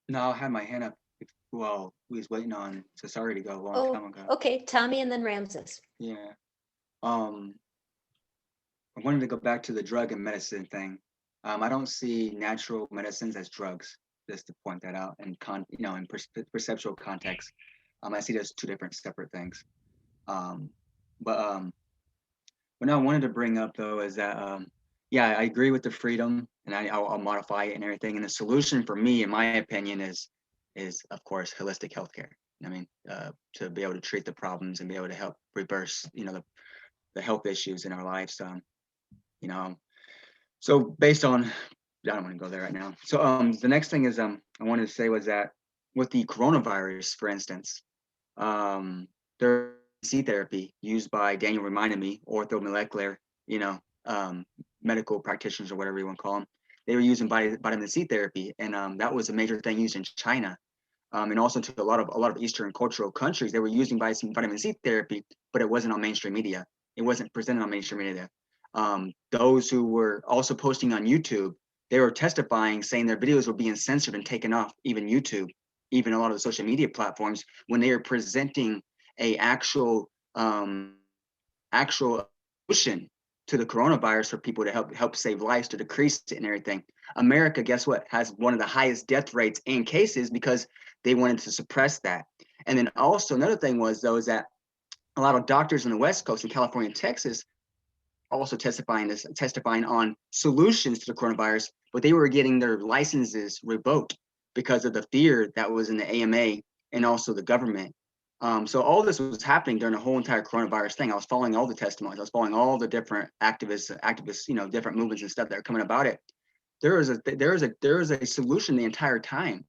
No, I had my hand up. Well, we was waiting on Cezary to go a long time ago. Okay, Tommy and then Ramses. Yeah. I wanted to go back to the drug and medicine thing. I don't see natural medicines as drugs, just to point that out, and in perceptual context. I see there's two different separate things. What I wanted to bring up though is that yeah, I agree with the freedom, and I'll modify it and everything. And the solution for me, in my opinion, is of course holistic healthcare. I mean, to be able to treat the problems and be able to help reverse, the health issues in our lives. So based on, I don't want to go there right now. So the next thing is I wanted to say was that with the coronavirus, for instance, there's therapy used by, Daniel reminded me, orthomolecular, medical practitioners or whatever you want to call them. They were using vitamin C therapy, and that was a major thing used in China, and also to a lot of Eastern cultural countries. They were using vitamin C therapy, but it wasn't on mainstream media. It wasn't presented on mainstream media. Those who were also posting on YouTube, they were testifying, saying their videos were being censored and taken off, even YouTube, even a lot of the social media platforms, when they are presenting a actual solution to the coronavirus for people to help save lives, to decrease it and everything. America, guess what, has one of the highest death rates and cases because they wanted to suppress that. And then also another thing is that a lot of doctors on the West Coast in California and Texas also testifying on solutions to the coronavirus, but they were getting their licenses revoked because of the fear that was in the AMA and also the government. So all this was happening during the whole entire coronavirus thing. I was following all the testimonies. I was following all the different activists, different movements and stuff that are coming about it. There was a solution the entire time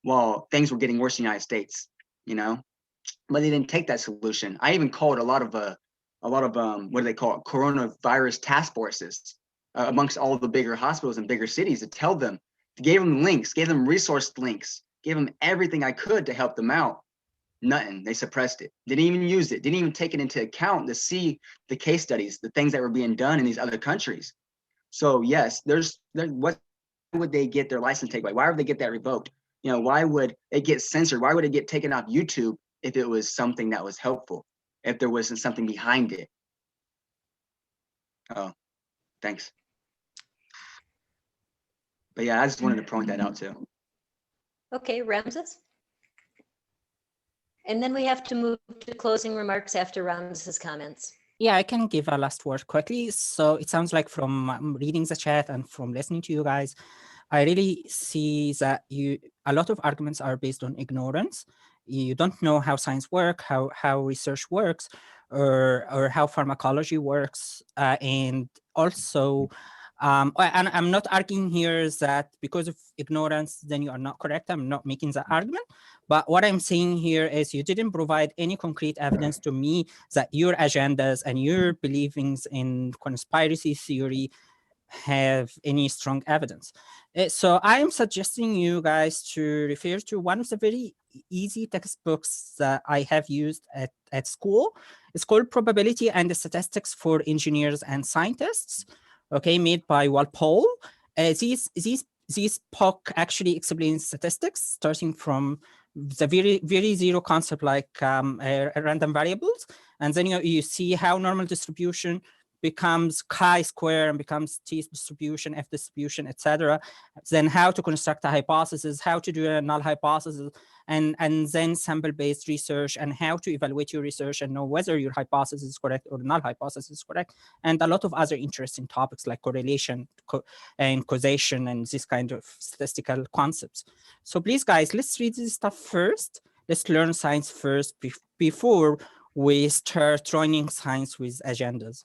while things were getting worse in the United States, but they didn't take that solution. I even called a lot of what do they call it, coronavirus task forces amongst all the bigger hospitals and bigger cities to tell them, gave them links, gave them resource links, gave them everything I could to help them out. Nothing. They suppressed it. Didn't even use it. Didn't even take it into account to see the case studies, the things that were being done in these other countries. So yes, what would they get their license taken away? Why would they get that revoked? Why would it get censored? Why would it get taken off YouTube if it was something that was helpful? If there wasn't something behind it? Oh, thanks. But yeah, I just wanted to point that out too. Okay, Ramses? And then we have to move to closing remarks after Ramses' comments. Yeah, I can give a last word quickly. So it sounds like from reading the chat and from listening to you guys, I really see that a lot of arguments are based on ignorance. You don't know how science works, how research works, or how pharmacology works. And also, and I'm not arguing here that because of ignorance, then you are not correct. I'm not making that argument. But what I'm saying here is you didn't provide any concrete evidence to me that your agendas and your beliefs in conspiracy theory have any strong evidence. So I am suggesting you guys to refer to one of the very easy textbooks that I have used at school. It's called Probability and Statistics for Engineers and Scientists, okay, made by Walpole. This book actually explains statistics starting from the very zero concept like random variables. And then you see how normal distribution becomes chi-square and becomes t distribution, f distribution, etc. Then how to construct a hypothesis, how to do a null hypothesis, and then sample-based research, and how to evaluate your research and know whether your hypothesis is correct or null hypothesis is correct, and a lot of other interesting topics like correlation and causation and this kind of statistical concepts. So please, guys, let's read this stuff first. Let's learn science first before we start running science with agendas.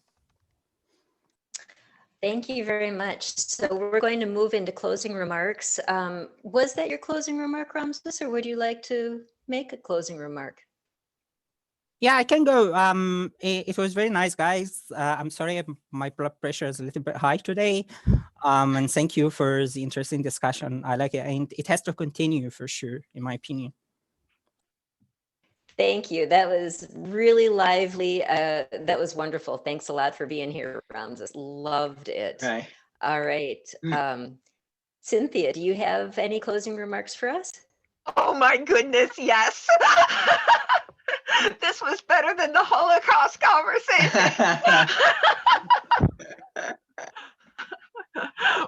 Thank you very much. So we're going to move into closing remarks. Was that your closing remark, Ramses, or would you like to make a closing remark? Yeah, I can go. It was very nice, guys. I'm sorry my blood pressure is a little bit high today. And thank you for the interesting discussion. I like it, and it has to continue for sure, in my opinion. Thank you. That was really lively. That was wonderful. Thanks a lot for being here, Ramses. Loved it. Right. All right. Cynthia, do you have any closing remarks for us? Oh my goodness, yes. This was better than the Holocaust conversation.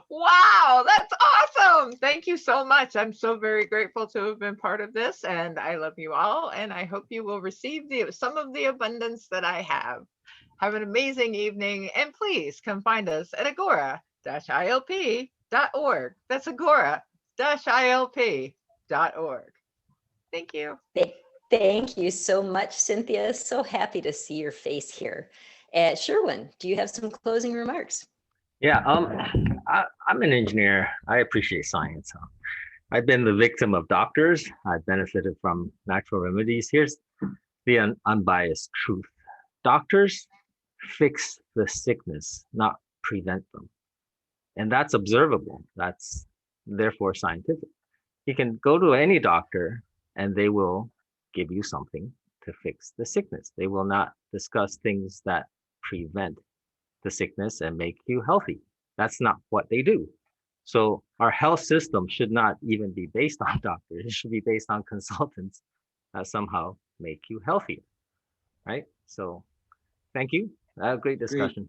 Wow, that's awesome. Thank you so much. I'm so very grateful to have been part of this, and I love you all, and I hope you will receive some of the abundance that I have. Have an amazing evening, and please come find us at agora-ilp.org. That's agora-ilp.org. Thank you. Thank you so much, Cynthia. So happy to see your face here. Sherwin, do you have some closing remarks? Yeah, I'm an engineer. I appreciate science. I've been the victim of doctors. I've benefited from natural remedies. Here's the unbiased truth. Doctors fix the sickness, not prevent them. And that's observable. That's therefore scientific. You can go to any doctor and they will give you something to fix the sickness. They will not discuss things that prevent the sickness and make you healthy. That's not what they do. So our health system should not even be based on doctors. It should be based on consultants that somehow make you healthier, right? So thank you. A great discussion.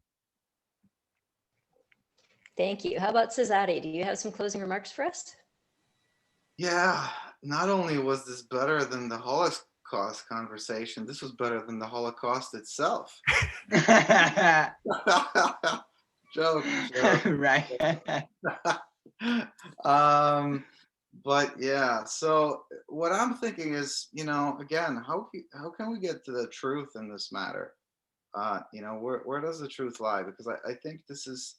Thank you. How about Cezary? Do you have some closing remarks for us? Yeah, not only was this better than the Holocaust conversation, this was better than the Holocaust itself. Joke. Right. But yeah, so what I'm thinking is, again, how can we get to the truth in this matter? Where does the truth lie? Because I think it's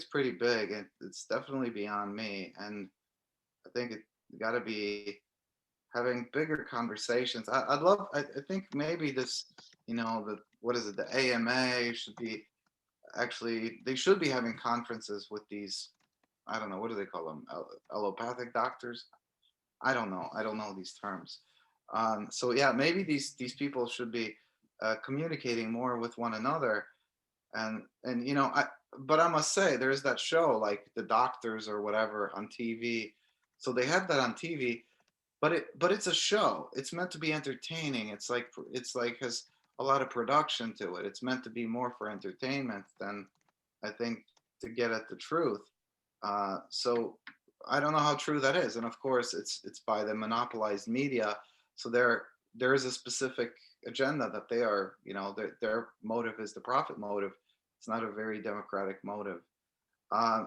pretty big, and it's definitely beyond me. And I think it got to be having bigger conversations. I think maybe this, the AMA should be they should be having conferences with these, I don't know, what do they call them? Allopathic doctors? I don't know these terms. So yeah, maybe these people should be communicating more with one another. And but I must say, there's that show like The Doctors or whatever on TV. So they have that on TV, but it's a show. It's meant to be entertaining. It's like has a lot of production to it. It's meant to be more for entertainment than, I think, to get at the truth. So I don't know how true that is. And of course, it's by the monopolized media. So they're there is a specific agenda that they are, their motive is the profit motive. It's not a very democratic motive.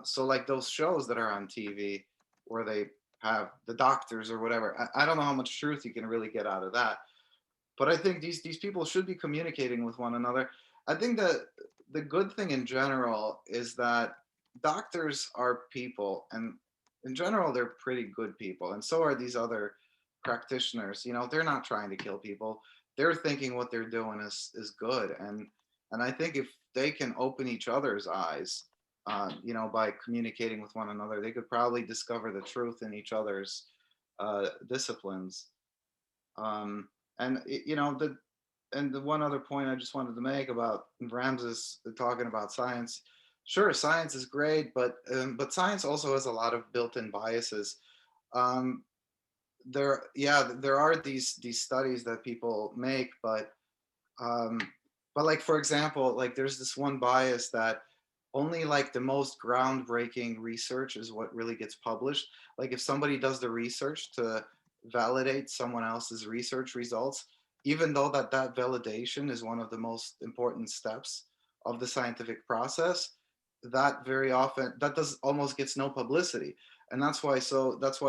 So like those shows that are on TV where they have the doctors or whatever, I don't know how much truth you can really get out of that. But I think these people should be communicating with one another. I think that the good thing in general is that doctors are people, and in general, they're pretty good people. And so are these other practitioners. They're not trying to kill people. They're thinking what they're doing is good. And I think if they can open each other's eyes, by communicating with one another, they could probably discover the truth in each other's disciplines. And the one other point I just wanted to make about Ramses talking about science. Sure, science is great, but science also has a lot of built-in biases. There are these studies that people make, but like, for example, like there's this one bias that only like the most groundbreaking research is what really gets published. Like if somebody does the research to validate someone else's research results, even though that validation is one of the most important steps of the scientific process, that very often almost gets no publicity. And that's why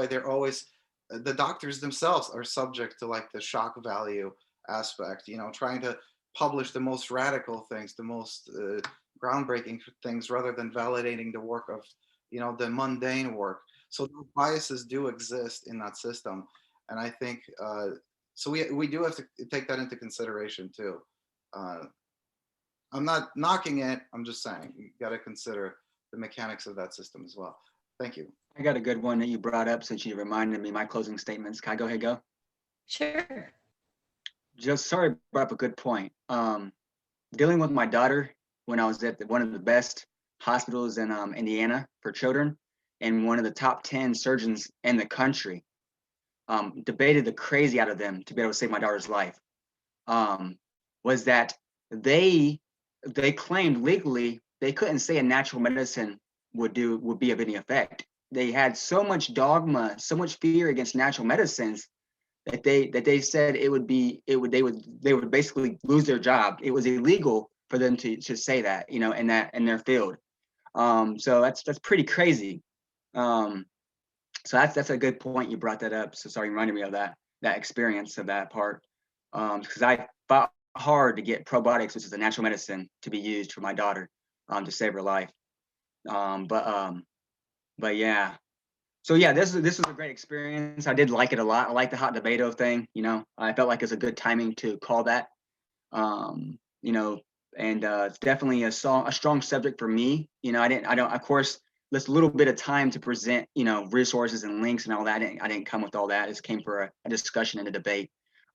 they're always, the doctors themselves are subject to like the shock value aspect, trying to publish the most radical things, the most groundbreaking things, rather than validating the work of, the mundane work. So those biases do exist in that system. And I think, so we do have to take that into consideration too. I'm not knocking it. I'm just saying you got to consider the mechanics of that system as well. Thank you. I got a good one that you brought up since you reminded me my closing statements. Can I go ahead, go? Sure. Just sorry, brought up a good point. Dealing with my daughter when I was at one of the best hospitals in Indiana for children, and one of the top 10 surgeons in the country, debated the crazy out of them to be able to save my daughter's life. Was that they claimed legally they couldn't say a natural medicine would be of any effect. They had so much dogma, so much fear against natural medicines that they said they would basically lose their job. It was illegal for them to say that, in their field. So that's pretty crazy. So that's a good point you brought that up. So sorry, you reminded me of that experience of that part. Because I fought hard to get probiotics, which is a natural medicine, to be used for my daughter, to save her life. But yeah. So yeah, this was a great experience. I did like it a lot. I like the hot debate thing. I felt like it's a good timing to call that. And it's definitely a strong subject for me. Of course, there's a little bit of time to present, resources and links and all that. I didn't come with all that. It just came for a discussion and a debate.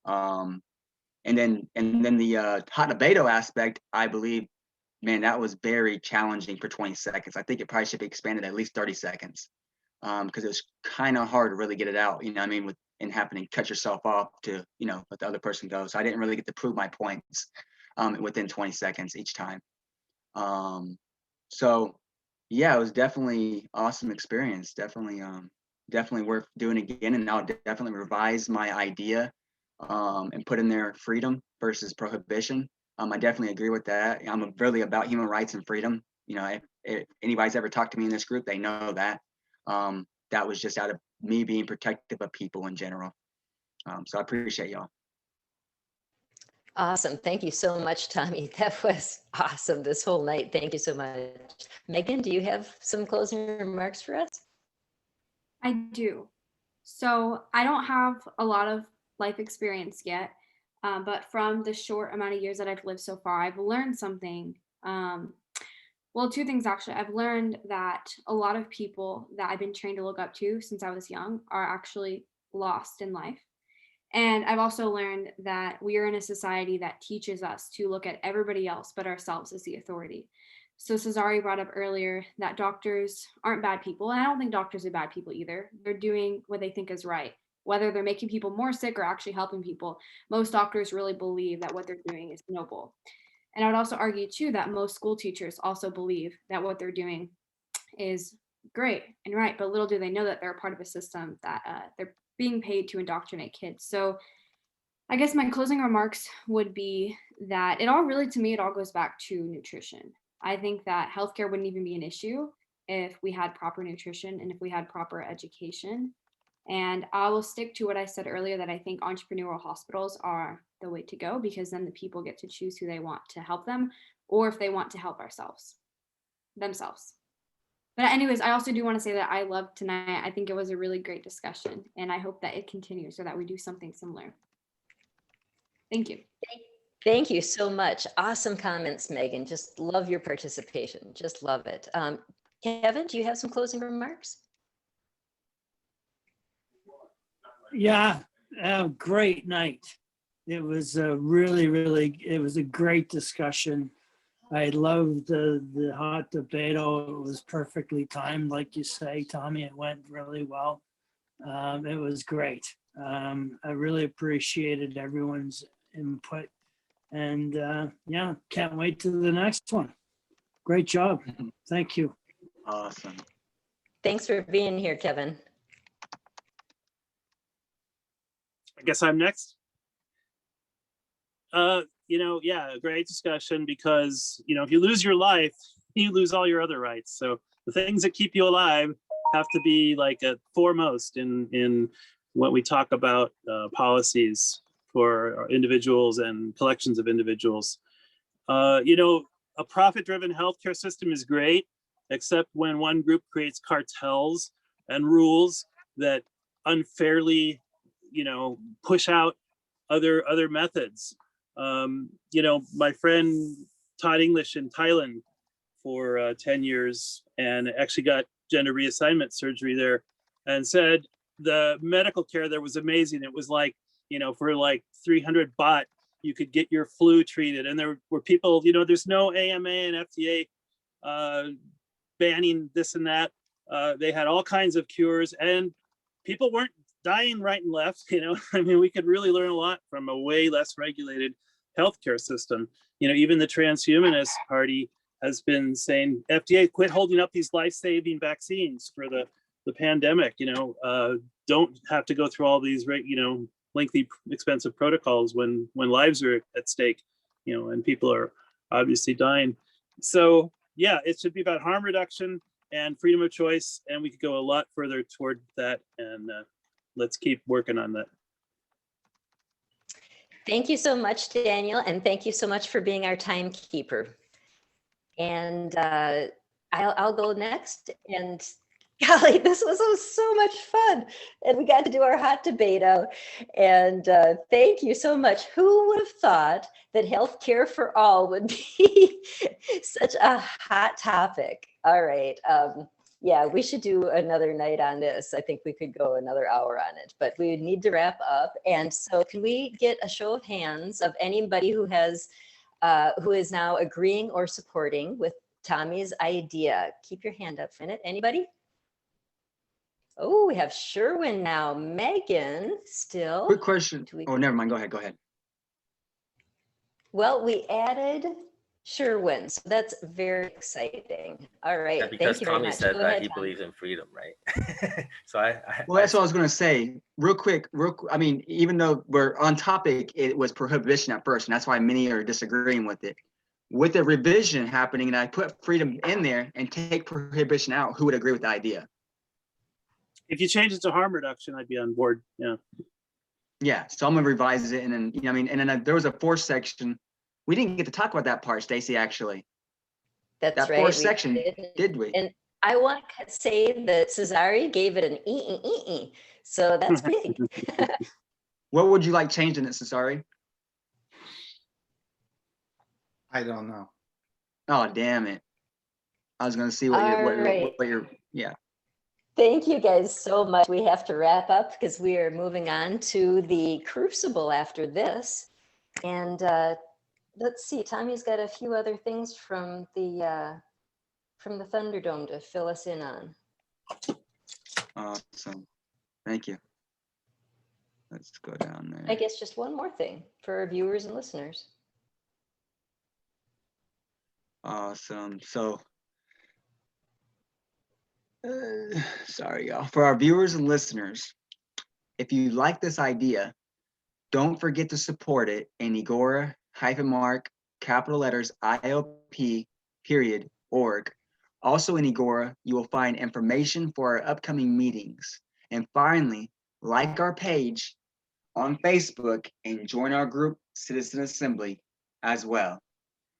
And then the hot debate aspect, I believe, man, that was very challenging for 20 seconds. I think it probably should be expanded at least 30 seconds. Because it was kind of hard to really get it out, and having to cut yourself off to, let the other person go. So I didn't really get to prove my points within 20 seconds each time. So yeah, it was definitely awesome experience. Definitely worth doing again. And I'll definitely revise my idea and put in there freedom versus prohibition. I definitely agree with that. I'm really about human rights and freedom. If anybody's ever talked to me in this group, they know that. That was just out of me being protective of people in general. So I appreciate y'all. Awesome. Thank you so much, Tommy. That was awesome this whole night. Thank you so much. Megan, do you have some closing remarks for us? I do. So I don't have a lot of life experience yet, but from the short amount of years that I've lived so far, I've learned something. Well, two things actually. I've learned that a lot of people that I've been trained to look up to since I was young are actually lost in life. And I've also learned that we are in a society that teaches us to look at everybody else but ourselves as the authority. So Cezary brought up earlier that doctors aren't bad people. And I don't think doctors are bad people either. They're doing what they think is right. Whether they're making people more sick or actually helping people, most doctors really believe that what they're doing is noble. And I would also argue too that most school teachers also believe that what they're doing is great and right, but little do they know that they're a part of a system that they're being paid to indoctrinate kids. So I guess my closing remarks would be that it all goes back to nutrition. I think that healthcare wouldn't even be an issue if we had proper nutrition and if we had proper education. And I will stick to what I said earlier, that I think entrepreneurial hospitals are the way to go, because then the people get to choose who they want to help them, or if they want to help themselves. But anyways, I also do want to say that I loved tonight. I think it was a really great discussion, and I hope that it continues so that we do something similar. Thank you. Thank you so much. Awesome comments, Megan. Just love your participation. Just love it. Kevin, do you have some closing remarks? Yeah, great night. It was a it was a great discussion. I loved the hot debate. It was perfectly timed, like you say, Tommy. It went really well. It was great. I really appreciated everyone's input. And yeah, can't wait to the next one. Great job. Thank you. Awesome. Thanks for being here, Kevin. I guess I'm next. Yeah, great discussion, because, if you lose your life, you lose all your other rights. So the things that keep you alive have to be like foremost in what we talk about policies for individuals and collections of individuals. A profit-driven healthcare system is great, except when one group creates cartels and rules that unfairly, push out other methods. My friend taught English in Thailand for 10 years and actually got gender reassignment surgery there, and said the medical care there was amazing. It was like, for like 300 baht, you could get your flu treated. And there were people, there's no AMA and FDA banning this and that. They had all kinds of cures, and people weren't dying right and left. We could really learn a lot from a way less regulated healthcare system. Even the transhumanist party has been saying, FDA, quit holding up these life-saving vaccines for the pandemic. Don't have to go through all these, lengthy, expensive protocols when lives are at stake, and people are obviously dying. So yeah, it should be about harm reduction and freedom of choice, and we could go a lot further toward that, and let's keep working on that. Thank you so much, Daniel, and thank you so much for being our timekeeper. And I'll go next. And golly, this was so much fun. And we got to do our hot debate out. And thank you so much. Who would have thought that healthcare for all would be such a hot topic? All right. Yeah, we should do another night on this. I think we could go another hour on it, but we need to wrap up. And so can we get a show of hands of anybody who is now agreeing or supporting with Tommy's idea? Keep your hand up for a minute. Anybody? Oh, we have Sherwin now. Megan still. Quick question. Oh, never mind. Go ahead. Well, we added Sherwin, so that's very exciting. All right. Yeah, because thank you Tommy very much. said Go that ahead, he Tommy. believes in freedom, right? So Well, that's what I was going to say. Real quick. I mean, even though we're on topic, it was prohibition at first, and that's why many are disagreeing with it. With the revision happening, and I put freedom in there and take prohibition out, who would agree with the idea? If you change it to harm reduction, I'd be on board. Yeah. Yeah. So I'm going to revise it, and then and then there was a fourth section. We didn't get to talk about that part, Staci, actually. That's that right. fourth section, did we? And I want to say that Cezary gave it an E. So that's great. What would you like changed in it, Cezary? I don't know. Oh, damn it. I was going to see what you're, yeah. Thank you guys so much. We have to wrap up because we are moving on to the Crucible after this. And let's see, Tommy's got a few other things from the Thunderdome to fill us in on. Awesome. Thank you. Let's go down there. I guess just one more thing for our viewers and listeners. Awesome. So, sorry, y'all. For our viewers and listeners, if you like this idea, Don't forget to support it in Egora -mark capital letters IOP.org. Also in Egora, you will find information for our upcoming meetings. And finally, like our page on Facebook and join our group, Citizen Assembly, as well.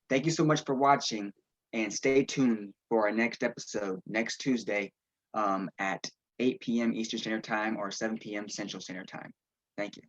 Thank you so much for watching, and stay tuned for our next episode next Tuesday at 8 p.m. Eastern Standard Time or 7 p.m. Central Standard Time. Thank you.